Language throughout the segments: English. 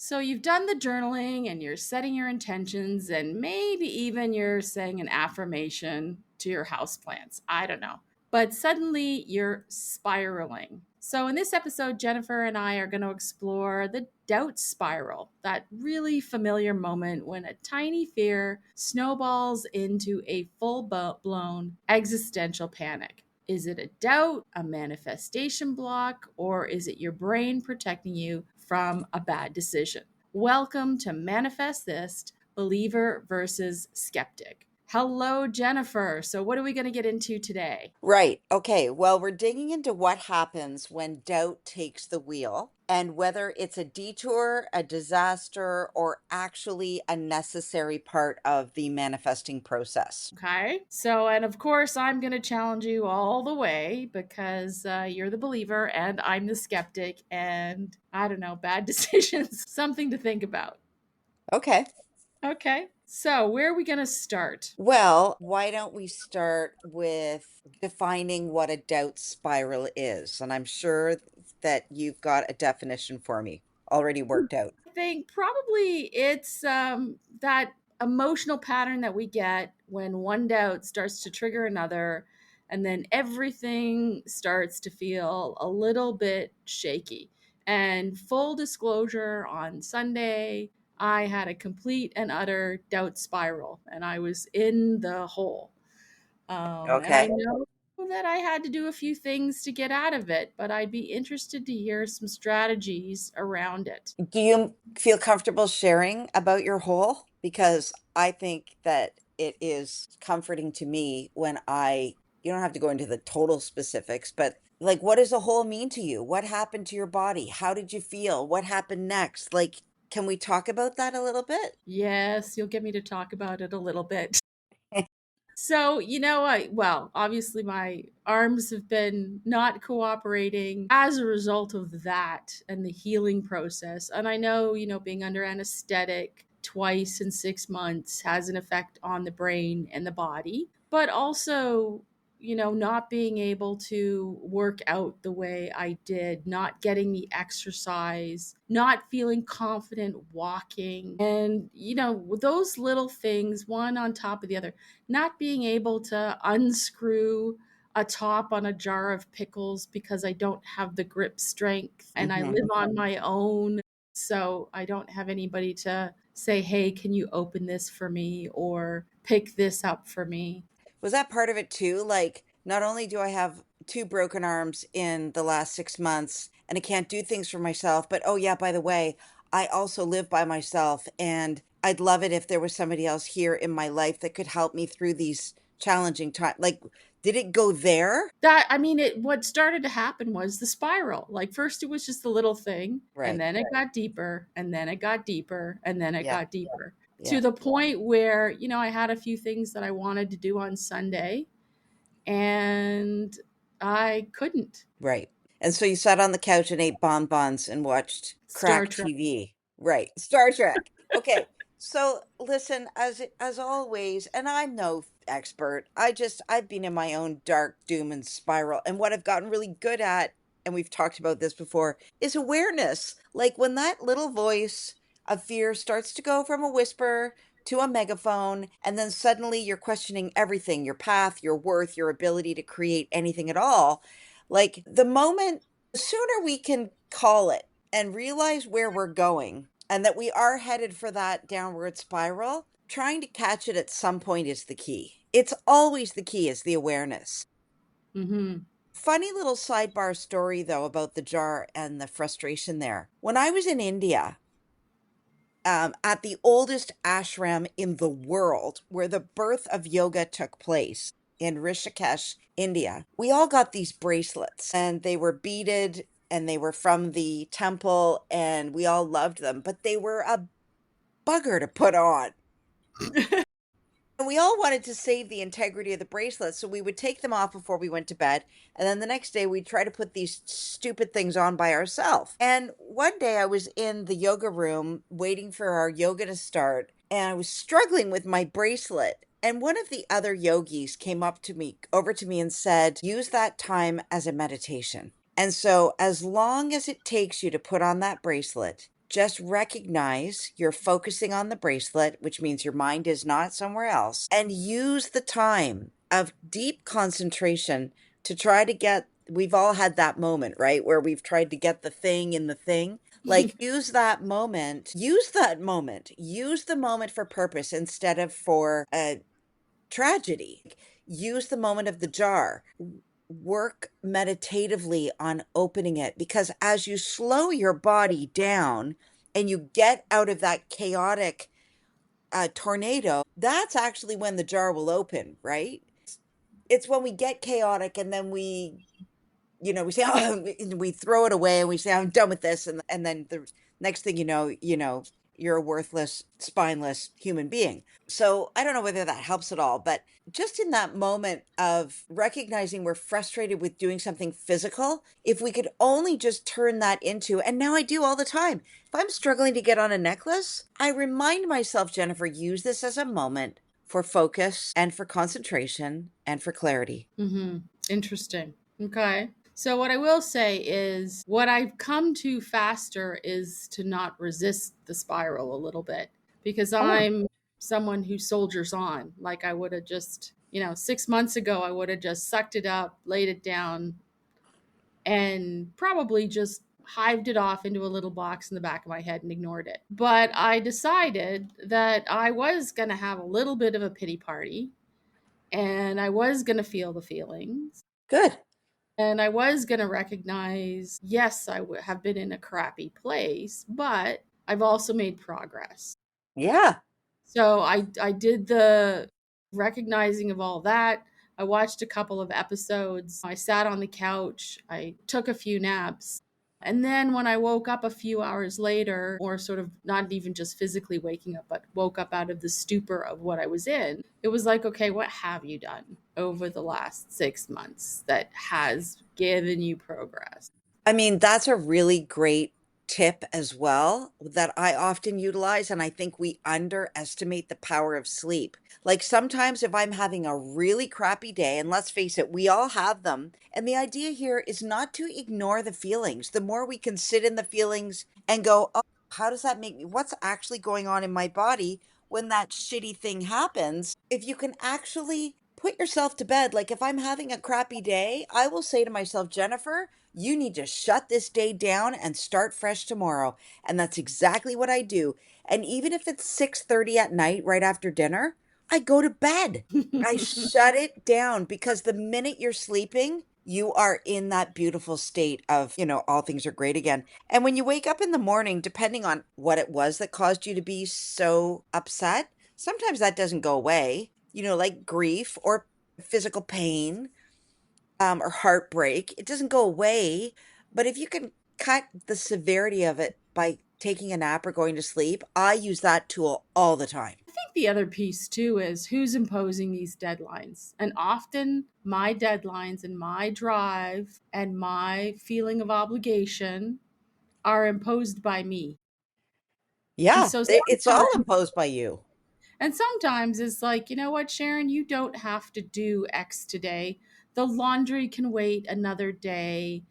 So you've done the journaling and you're setting your intentions, and maybe even you're saying an affirmation to your houseplants. I don't know. But suddenly you're spiraling. So in this episode, Jennifer and I are going to explore the doubt spiral, that really familiar moment when a tiny fear snowballs into a full blown existential panic. Is it a doubt, a manifestation block, or is it your brain protecting you from a bad decision? Welcome to Manifest This, Believer versus Skeptic. Hello, Jennifer. So, what are we going to get into today? Right. Okay. Well, we're digging into what happens when doubt takes the wheel and whether it's a detour, a disaster, or actually a necessary part of the manifesting process. Okay. So, and of course, I'm going to challenge you all the way because you're the believer and I'm the skeptic. And I don't know, bad decisions, something to think about. Okay. Okay. So, where are we going to start? Well, why don't we start with defining what a doubt spiral is? And I'm sure that you've got a definition for me already worked out. I think probably it's that emotional pattern that we get when one doubt starts to trigger another, and then everything starts to feel a little bit shaky. And full disclosure, on Sunday, I had a complete and utter doubt spiral, and I was in the hole. And I Okay. know that I had to do a few things to get out of it, but I'd be interested to hear some strategies around it. Do you feel comfortable sharing about your hole? Because I think that it is comforting to me when you don't have to go into the total specifics, but like, what does a hole mean to you? What happened to your body? How did you feel? What happened next? Like, can we talk about that a little bit? Yes, you'll get me to talk about it a little bit. So, well, obviously my arms have been not cooperating as a result of that and the healing process. And I know, being under anesthetic twice in 6 months has an effect on the brain and the body, but also, not being able to work out the way I did, not getting the exercise, not feeling confident walking. And, those little things, one on top of the other, not being able to unscrew a top on a jar of pickles because I don't have the grip strength and I Hmm. live on my own. So I don't have anybody to say, hey, can you open this for me or pick this up for me? Was that part of it too? Like, not only do I have two broken arms in the last 6 months and I can't do things for myself, but oh, yeah, by the way, I also live by myself. And I'd love it if there was somebody else here in my life that could help me through these challenging times. Like, did it go there? That I mean, it what started to happen was the spiral. Like first it was just a little thing, and Right. then it got deeper, and then it got deeper, and then it Yeah. got deeper. To Yeah. the point where, I had a few things that I wanted to do on Sunday and I couldn't. Right. And so you sat on the couch and ate bonbons and watched Star crack Trek. TV. Right. Star Trek. Okay. So listen, as always, and I'm no expert. I've been in my own dark doom and spiral. And what I've gotten really good at, and we've talked about this before, is awareness. Like when that little voice of fear starts to go from a whisper to a megaphone, and then suddenly you're questioning everything, your path, your worth, your ability to create anything at all, like, the sooner we can call it and realize where we're going and that we are headed for that downward spiral, trying to catch it at some point is the key. It's always the key is the awareness. Mhm. Funny little sidebar story though about the jar and the frustration there. When I was in India, at the oldest ashram in the world where the birth of yoga took place in Rishikesh, India. We all got these bracelets and they were beaded and they were from the temple and we all loved them, but they were a bugger to put on. And we all wanted to save the integrity of the bracelets, so we would take them off before we went to bed, and then the next day we'd try to put these stupid things on by ourselves. And one day I was in the yoga room waiting for our yoga to start, and I was struggling with my bracelet. And one of the other yogis came over to me and said, use that time as a meditation. And so, as long as it takes you to put on that bracelet, just recognize you're focusing on the bracelet, which means your mind is not somewhere else, and use the time of deep concentration to try to get. We've all had that moment, right? Where we've tried to get the thing in the thing. Like, use the moment for purpose instead of for a tragedy. Use the moment of the jar. Work meditatively on opening it, because as you slow your body down and you get out of that chaotic tornado, that's actually when the jar will open, right? It's when we get chaotic and then we say, oh, we throw it away and we say, I'm done with this. And then the next thing you're a worthless, spineless human being. So I don't know whether that helps at all, but just in that moment of recognizing we're frustrated with doing something physical, if we could only just turn that into, and now I do all the time. If I'm struggling to get on a necklace, I remind myself, Jennifer, use this as a moment for focus and for concentration and for clarity. Mm-hmm. Interesting. Okay. So, what I will say is, what I've come to faster is to not resist the spiral a little bit, because Oh, I'm someone who soldiers on. Like, I would have just, 6 months ago, I would have just sucked it up, laid it down, and probably just hived it off into a little box in the back of my head and ignored it. But I decided that I was going to have a little bit of a pity party, and I was going to feel the feelings. good. And I was going to recognize, yes, have been in a crappy place, but I've also made progress. Yeah. So I did the recognizing of all that. I watched a couple of episodes. I sat on the couch. I took a few naps. And then when I woke up a few hours later, or sort of not even just physically waking up, but woke up out of the stupor of what I was in, it was like, okay, what have you done over the last 6 months that has given you progress? I mean, that's a really great tip as well that I often utilize, and I think we underestimate the power of sleep. Like, sometimes if I'm having a really crappy day, and let's face it, we all have them, and the idea here is not to ignore the feelings. The more we can sit in the feelings and go, "Oh, how does that make me? What's actually going on in my body when that shitty thing happens?" If you can actually put yourself to bed, like if I'm having a crappy day, I will say to myself, Jennifer, you need to shut this day down and start fresh tomorrow. And that's exactly what I do. And even if it's 6:30 at night right after dinner, I go to bed. I shut it down, because the minute you're sleeping, you are in that beautiful state of, all things are great again. And when you wake up in the morning, depending on what it was that caused you to be so upset, sometimes that doesn't go away, like grief or physical pain, or heartbreak. It doesn't go away. But if you can cut the severity of it by taking a nap or going to sleep, I use that tool all the time. I think the other piece too is who's imposing these deadlines. And often my deadlines and my drive and my feeling of obligation are imposed by me. And Yeah, so it's all sometimes, imposed by you. it's like, you know what, Sharon, you don't have to do X today. The laundry can wait another day.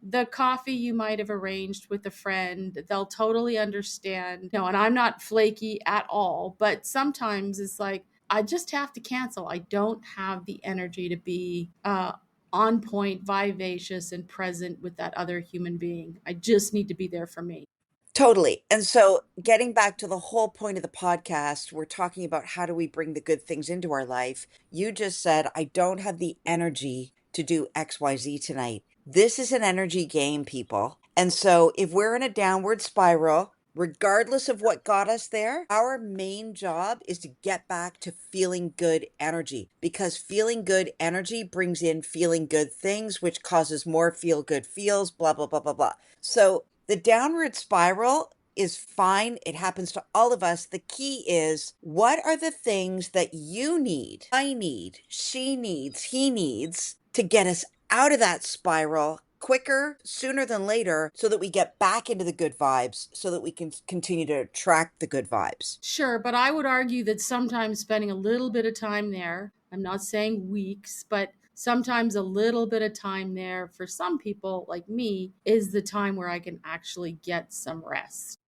The coffee you might have arranged with a friend, they'll totally understand. No, and I'm not flaky at all, but sometimes it's like I just have to cancel. I don't have the energy to be on point, vivacious, and present with that other human being. I just need to be there for me. Totally. And so, getting back to the whole point of the podcast, we're talking about how do we bring the good things into our life. You just said, I don't have the energy to do XYZ tonight. This is an energy game, people. And so, if we're in a downward spiral, regardless of what got us there, our main job is to get back to feeling good energy, because feeling good energy brings in feeling good things, which causes more feel good feels, blah, blah, blah, blah, blah. So, the downward spiral is fine. It happens to all of us. The key is, what are the things that you need, I need, she needs, he needs to get us out of that spiral quicker, sooner than later, so that we get back into the good vibes, so that we can continue to attract the good vibes. Sure, but I would argue that sometimes spending a little bit of time there, I'm not saying weeks, but sometimes a little bit of time there for some people like me is the time where I can actually get some rest.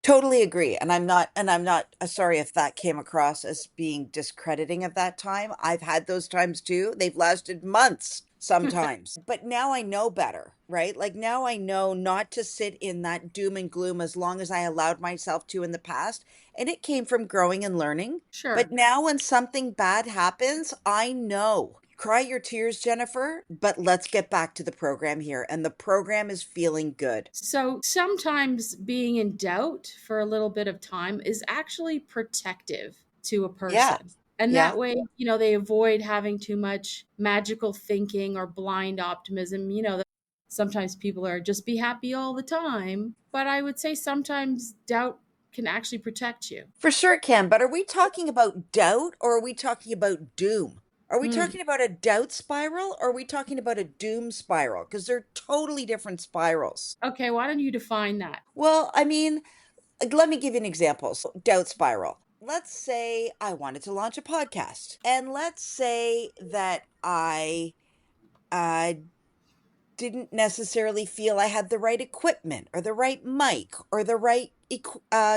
Totally agree. And I'm not sorry if that came across as being discrediting of that time. I've had those times too. They've lasted months sometimes. But now I know better, right? Like now I know not to sit in that doom and gloom as long as I allowed myself to in the past. And it came from growing and learning. But Sure. now when something bad happens, I know. Cry your tears, Jennifer, but let's get back to the program here. And the program is feeling good. So sometimes being in doubt for a little bit of time is actually protective to a Yeah. person. And Yeah. that way, they avoid having too much magical thinking or blind optimism. Sometimes people are just be happy all the time. But I would say sometimes doubt can actually protect you. For sure it can, but are we talking about doubt or are we talking about doom? Are we Hmm. talking about a doubt spiral or are we talking about a doom spiral? Because they're totally different spirals. Okay, why don't you define that? Well, I mean, like, let me give you an example. So, doubt spiral. Let's say I wanted to launch a podcast, and let's say that I uh, didn't necessarily feel I had the right equipment or the right mic or the right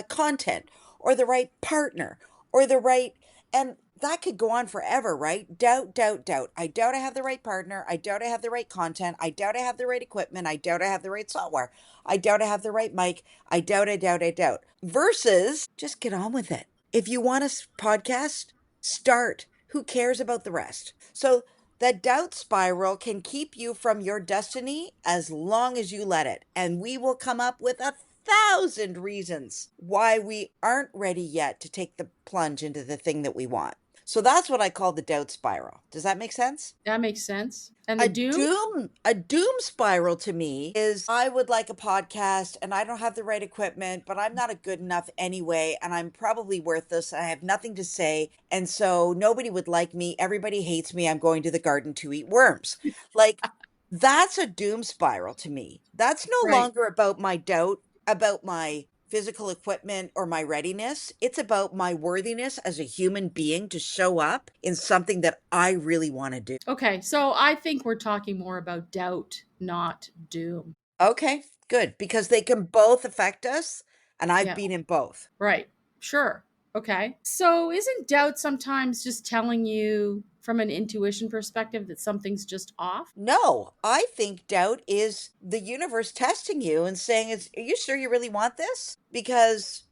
content or the right partner or the right, and that could go on forever, right? Doubt, doubt, doubt. I doubt I have the right partner. I doubt I have the right content. I doubt I have the right equipment. I doubt I have the right software. I doubt I have the right mic. I doubt, I doubt, I doubt. Versus just get on with it. If you want a podcast, start. Who cares about the rest? So that doubt spiral can keep you from your destiny as long as you let it. And we will come up with 1,000 reasons why we aren't ready yet to take the plunge into the thing that we want. So that's what I call the doubt spiral. Does that make sense? That makes sense. And the A doom? doom spiral to me is I would like a podcast and I don't have the right equipment, but I'm not a good enough anyway, and I'm probably worthless. I have nothing to say, and so nobody would like me. Everybody hates me. I'm going to the garden to eat worms. Like that's a doom spiral to me. That's no Right. longer about my doubt about my physical equipment or my readiness. It's about my worthiness as a human being to show up in something that I really want to do. Okay, so I think we're talking more about doubt, not doom. Okay, good, because they can both affect us, and I've Yeah, been in both. right. Sure. Okay. So isn't doubt sometimes just telling you from an intuition perspective that something's just off? No, I think doubt is the universe testing you and saying, Are you sure you really want this? Because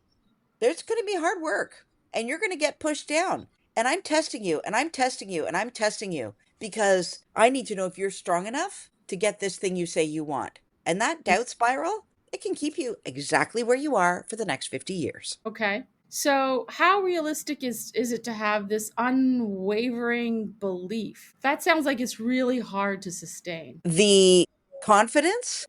there's going to be hard work and you're going to get pushed down. And I'm testing you, and I'm testing you, and I'm testing you because I need to know if you're strong enough to get this thing you say you want. And that doubt spiral, it can keep you exactly where you are for the next 50 years. Okay. So how realistic is it to have this unwavering belief? That sounds like it's really hard to sustain. The confidence,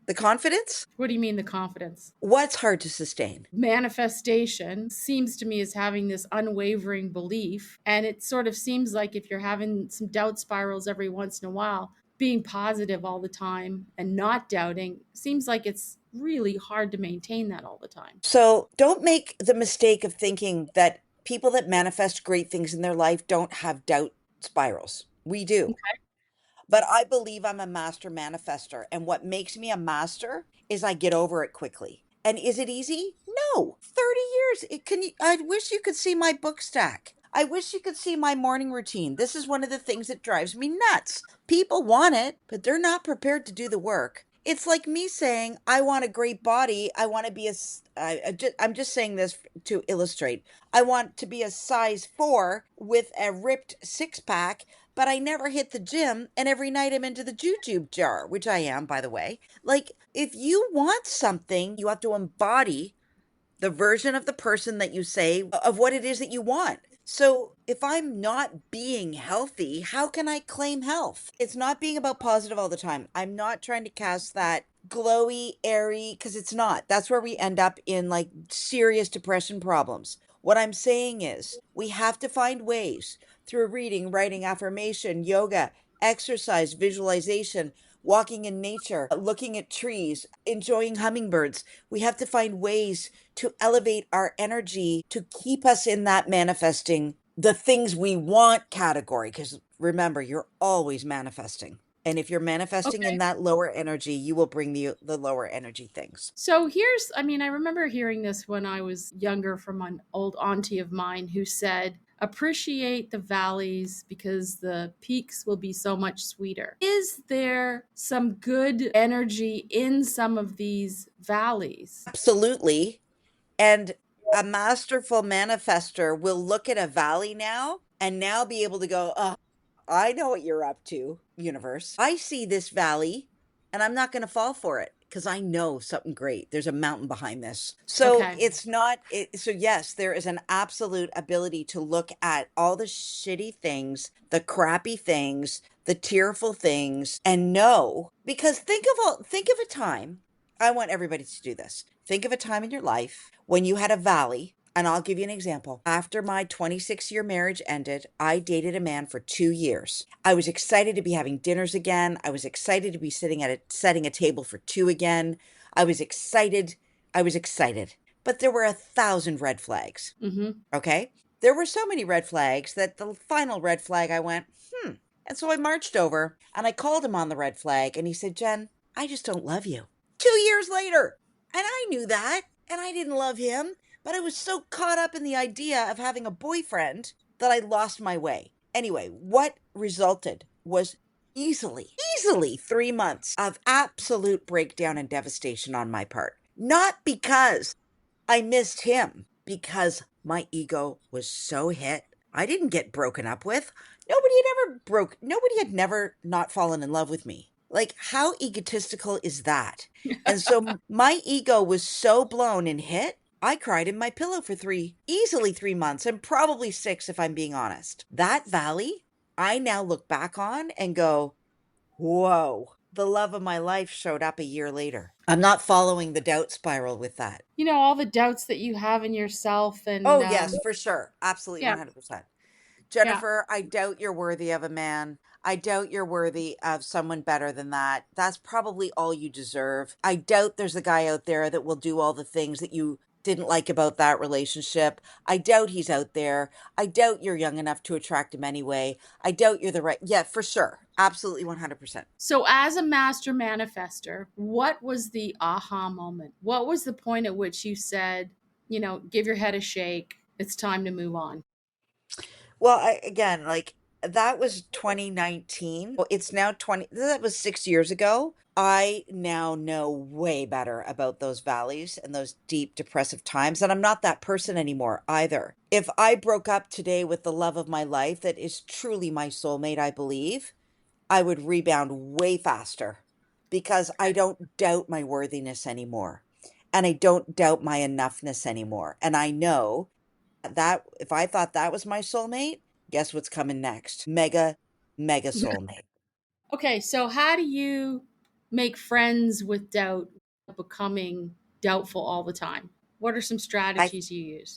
What do you mean the confidence? what's hard to sustain? Manifestation seems to me as having this unwavering belief. And it sort of seems like if you're having some doubt spirals every once in a while, being positive all the time and not doubting seems like it's really hard to maintain that all the time. So don't make the mistake of thinking that people that manifest great things in their life don't have doubt spirals. We do. But I believe I'm a master manifester. And what makes me a master is I get over it quickly. And is it easy? No. 30 years. I wish you could see my book stack. I wish you could see my morning routine. This is one of the things that drives me nuts. People want it, but they're not prepared to do the work. It's like me saying, I want a great body. I want to be I'm just saying this to illustrate. I want to be a size 4 with a ripped six pack, but I never hit the gym, and every night I'm into the jujube jar, which I am, by the way. Like, if you want something, you have to embody the version of the person that you say of what it is that you want. So if I'm not being healthy, how can I claim health? It's not being about positive all the time. I'm not trying to cast that glowy, airy, because it's not. That's where we end up in like serious depression problems. What I'm saying is we have to find ways through reading, writing, affirmation, yoga, exercise, visualization, walking in nature, looking at trees, enjoying hummingbirds. We have to find ways to elevate our energy to keep us in that manifesting the things we want category. Because remember, you're always manifesting. And if you're manifesting in Okay. that lower energy, you will bring the lower energy things. So here's, I mean, I remember hearing this when I was younger from an old auntie of mine who said, appreciate the valleys because the peaks will be so much sweeter. Is there some good energy in some of these valleys? Absolutely. And a masterful manifester will look at a valley now and now be able to go, oh, I know what you're up to, universe. I see this valley and I'm not going to fall for it because I know something great. There's a mountain behind this. So Okay. it's not, so yes, there is an absolute ability to look at all the shitty things, the crappy things, the tearful things, and know, because think of a time. I want everybody to do this. Think of a time in your life when you had a valley. And I'll give you an example. After my 26-year marriage ended, I dated a man for 2 years. I was excited to be having dinners again. I was excited to be setting a table for two again. I was excited. I was excited. But there were 1,000 red flags. Mm-hmm. Okay? There were so many red flags that the final red flag I went, And so I marched over and I called him on the red flag and he said, Jen, I just don't love you. 2 years later. And I knew that and I didn't love him, but I was so caught up in the idea of having a boyfriend that I lost my way. Anyway, what resulted was easily 3 months of absolute breakdown and devastation on my part. Not because I missed him, because my ego was so hit. I didn't get broken up with. Nobody had never not fallen in love with me. Like, how egotistical is that? And so my ego was so blown and hit, I cried in my pillow for easily 3 months, and probably six if I'm being honest. That valley, I now look back on and go, whoa, the love of my life showed up a year later. I'm not following the doubt spiral with that. You know, all the doubts that you have in yourself Oh, and yes, for sure. Absolutely yeah, 100%. yeah. Jennifer, I doubt you're worthy of a man. I doubt you're worthy of someone better than that. That's probably all you deserve. I doubt there's a guy out there that will do all the things that you didn't like about that relationship. I doubt he's out there. I doubt you're young enough to attract him anyway. I doubt you're the right. Yeah, for sure. Absolutely 100%. So, as a master manifester, what was the aha moment? What was the point at which you said, you know, give your head a shake, it's time to move on? Well, again, like that was 2019. Well, it's now 20, that was 6 years ago. I now know way better about those valleys and those deep depressive times. And I'm not that person anymore either. If I broke up today with the love of my life, that is truly my soulmate, I believe, I would rebound way faster because I don't doubt my worthiness anymore. And I don't doubt my enoughness anymore. And I know that if I thought that was my soulmate, guess what's coming next? Mega soulmate. Okay, so how do you make friends with doubt becoming doubtful all the time? What are some I strategies you use?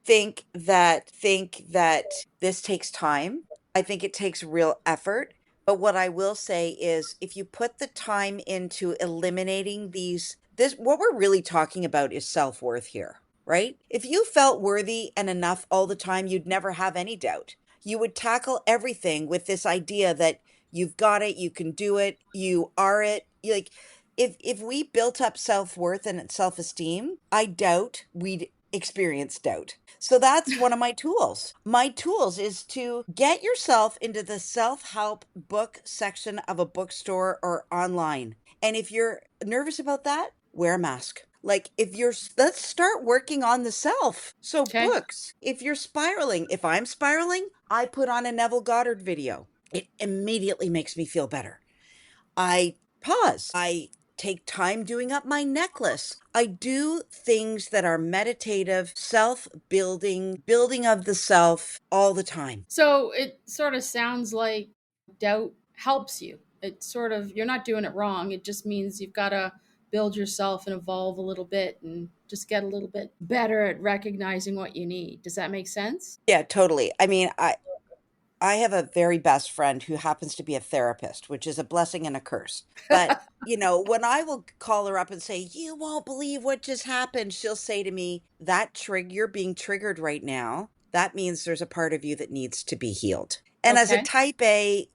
think that this takes time. I think it takes real effort. But what I will say is if you put the time into eliminating this what we're really talking about is self-worth here, right? If you felt worthy and enough all the time, you'd never have any doubt. You would tackle everything with this idea that you've got it, you can do it, you are it. Like if we built up self-worth and self-esteem, I doubt we'd experience doubt. So that's one of my tools. My tools is to get yourself into the self-help book section of a bookstore or online. And if you're nervous about that, wear a mask. Like if you're let's start working on the self. So Okay. books, if I'm spiraling, I put on a Neville Goddard video. It immediately makes me feel better. I pause. I take time doing up my necklace. I do things that are meditative, self building of the self all the time. So it sort of sounds like doubt helps you. It sort of, you're not doing it wrong. It just means you've got to build yourself and evolve a little bit and just get a little bit better at recognizing what you need. Does that make sense? Yeah, totally. I mean, I have a very best friend who happens to be a therapist, which is a blessing and a curse. But, when I will call her up and say, "You won't believe what just happened," she'll say to me, you're being triggered right now. That means there's a part of you that needs to be healed. And as a Okay. type A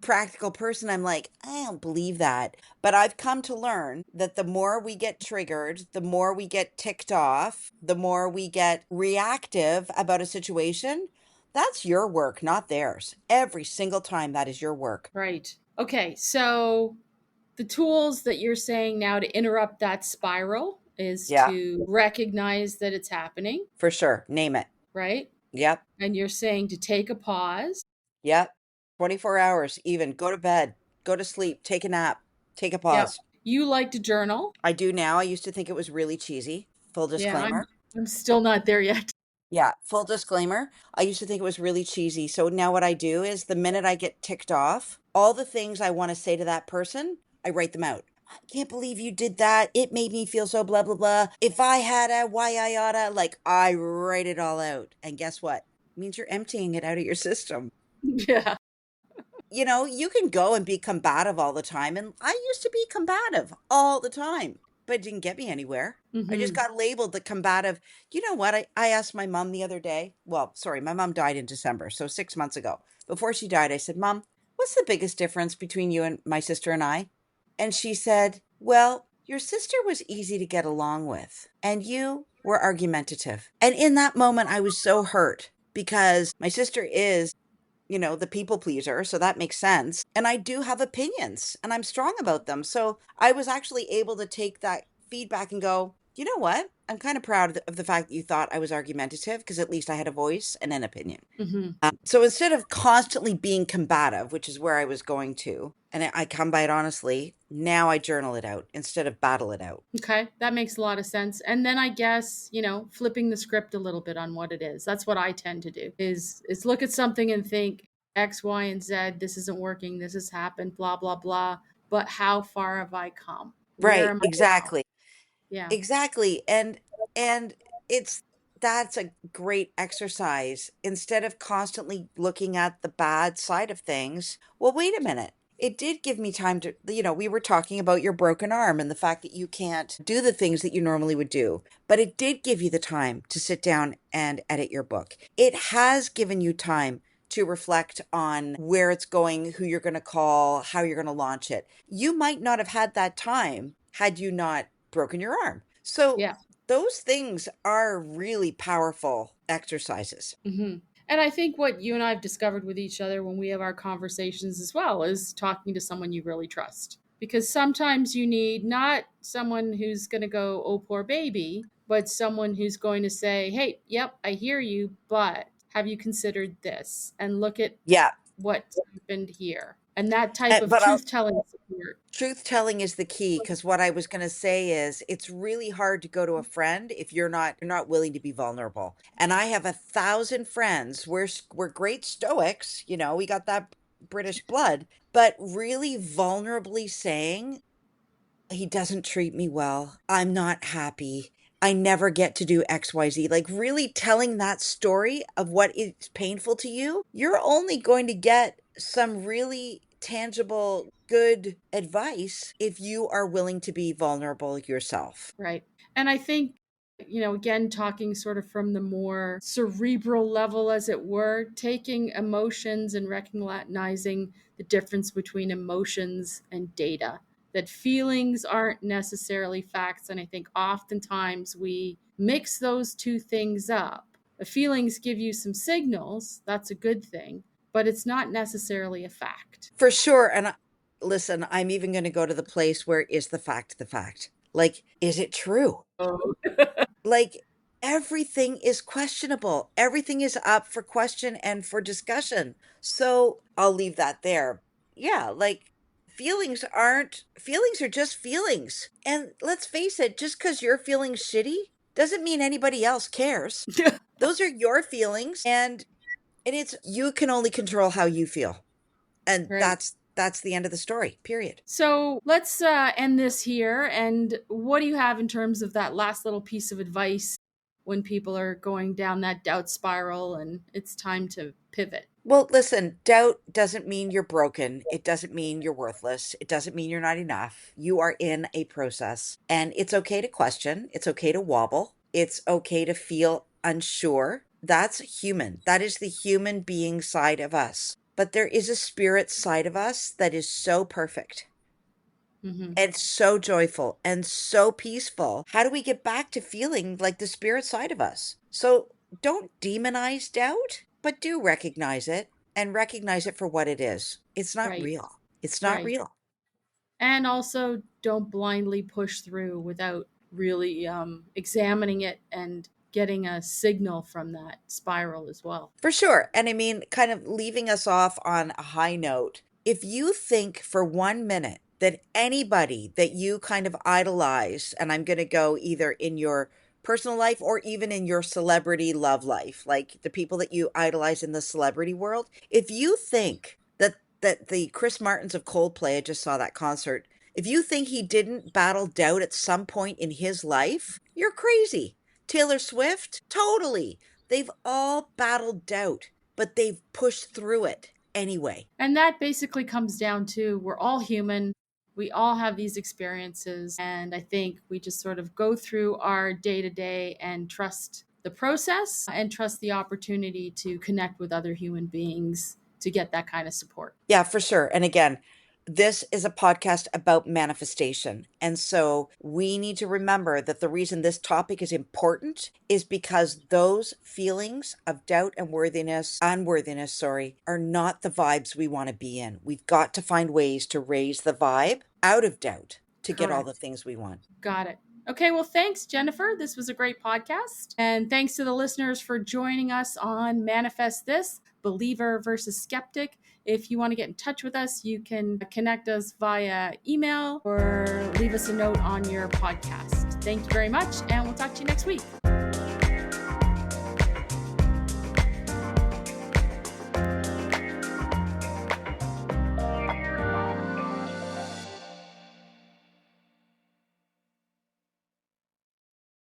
practical person, I'm like, I don't believe that. But I've come to learn that the more we get triggered, the more we get ticked off, the more we get reactive about a situation. That's your work, not theirs. Every single time, that is your work. Right. Okay. So the tools that you're saying now to interrupt that spiral is Yeah, to recognize that it's happening, for sure. Name it. right? Yep. And you're saying to take a pause. Yep. 24 hours, even. Go to bed, go to sleep, take a nap, take a Yep. pause. You like to journal. I do now. I used to think it was really cheesy. Full Yeah, disclaimer. I'm still not there yet. Yeah, full disclaimer. I used to think it was really cheesy. So now what I do is the minute I get ticked off, all the things I want to say to that person, I write them out. I can't believe you did that. It made me feel so blah, blah, blah. If I had a why I oughta, like I write it all out. And guess what? It means you're emptying it out of your system. Yeah. You can go and be combative all the time. And I used to be combative all the time, but it didn't get me anywhere. I just Hmm. got labeled the combative. You know what? I asked my mom the other day. Well, sorry, my mom died in December, so 6 months ago. Before she died, I said, Mom, what's the biggest difference between you and my sister and I? And she said, Well, your sister was easy to get along with, and you were argumentative. And in that moment, I was so hurt because my sister is the people pleaser. So that makes sense. And I do have opinions and I'm strong about them. So I was actually able to take that feedback and go, you know what? I'm kind of proud of the fact that you thought I was argumentative because at least I had a voice and an opinion. Hmm. So instead of constantly being combative, which is where I was going to, and I come by it honestly, now I journal it out instead of battle it out. Okay, that makes a lot of sense. And then I guess, flipping the script a little bit on what it is. That's what I tend to do. Is look at something and think X, Y, and Z, this isn't working, this has happened, blah blah blah. But how far have I come? Where Right, am I now? exactly. Yeah. Exactly. And it's that's a great exercise. Instead of constantly looking at the bad side of things, well, wait a minute. It did give me time to, we were talking about your broken arm and the fact that you can't do the things that you normally would do, but it did give you the time to sit down and edit your book. It has given you time to reflect on where it's going, who you're going to call, how you're going to launch it. You might not have had that time had you not broken your arm. So Yeah. those things are really powerful exercises. Hmm. And I think what you and I have discovered with each other when we have our conversations as well is talking to someone you really trust. Because sometimes you need not someone who's going to go, oh, poor baby, but someone who's going to say, hey, yep, I hear you, but have you considered this? And look at Yeah. what happened here. And that type of But truth telling support. truth telling is the key because what I was going to say is it's really hard to go to a friend if you're not willing to be vulnerable. And I have 1,000 friends. We're great stoics, we got that British blood, but really vulnerably saying he doesn't treat me well. I'm not happy. I never get to do XYZ. Like really telling that story of what is painful to you, you're only going to get some really tangible, good advice if you are willing to be vulnerable yourself. Right. And I think, again, talking sort of from the more cerebral level, as it were, taking emotions and recognizing the difference between emotions and data, that feelings aren't necessarily facts. And I think oftentimes we mix those two things up. The feelings give you some signals, that's a good thing, but it's not necessarily a fact. For sure. And listen, I'm even going to go to the place where is the fact the fact? Like, is it true? Oh. Like everything is questionable. Everything is up for question and for discussion. So I'll leave that there. Yeah, like feelings are just feelings. And let's face it, just because you're feeling shitty doesn't mean anybody else cares. Those are your feelings and it's you can only control how you feel. And Right. that's the end of the story. Period. So let's end this here. And what do you have in terms of that last little piece of advice when people are going down that doubt spiral and it's time to pivot? Well, listen, doubt doesn't mean you're broken. It doesn't mean you're worthless. It doesn't mean you're not enough. You are in a process, and it's okay to question. It's okay to wobble. It's okay to feel unsure. That's human. That is the human being side of us. but there is a spirit side of us that is so perfect Hmm. and so joyful and so peaceful. How do we get back to feeling like the spirit side of us? So don't demonize doubt, but do recognize it and recognize it for what it is. It's not Right. real. It's not Right. real. And also, don't blindly push through without really examining it and getting a signal from that spiral as well. For sure. And I mean, kind of leaving us off on a high note, if you think for 1 minute that anybody that you kind of idolize, and I'm going to go either in your personal life or even in your celebrity love life, like the people that you idolize in the celebrity world, if you think that the Chris Martins of Coldplay, I just saw that concert, if you think he didn't battle doubt at some point in his life, you're crazy. Taylor Swift, totally. They've all battled doubt, but they've pushed through it anyway. And that basically comes down to we're all human. We all have these experiences. And I think we just sort of go through our day to day and trust the process and trust the opportunity to connect with other human beings to get that kind of support. Yeah, for sure. And again, this is a podcast about manifestation. And so we need to remember that the reason this topic is important is because those feelings of doubt and unworthiness, sorry, are not the vibes we want to be in. We've got to find ways to raise the vibe out of doubt to get all the Correct. things we want. Got it. Okay, well, thanks, Jennifer. This was a great podcast. And thanks to the listeners for joining us on Manifest This Believer versus Skeptic. If you want to get in touch with us, you can connect us via email or leave us a note on your podcast. Thank you very much, and we'll talk to you next week.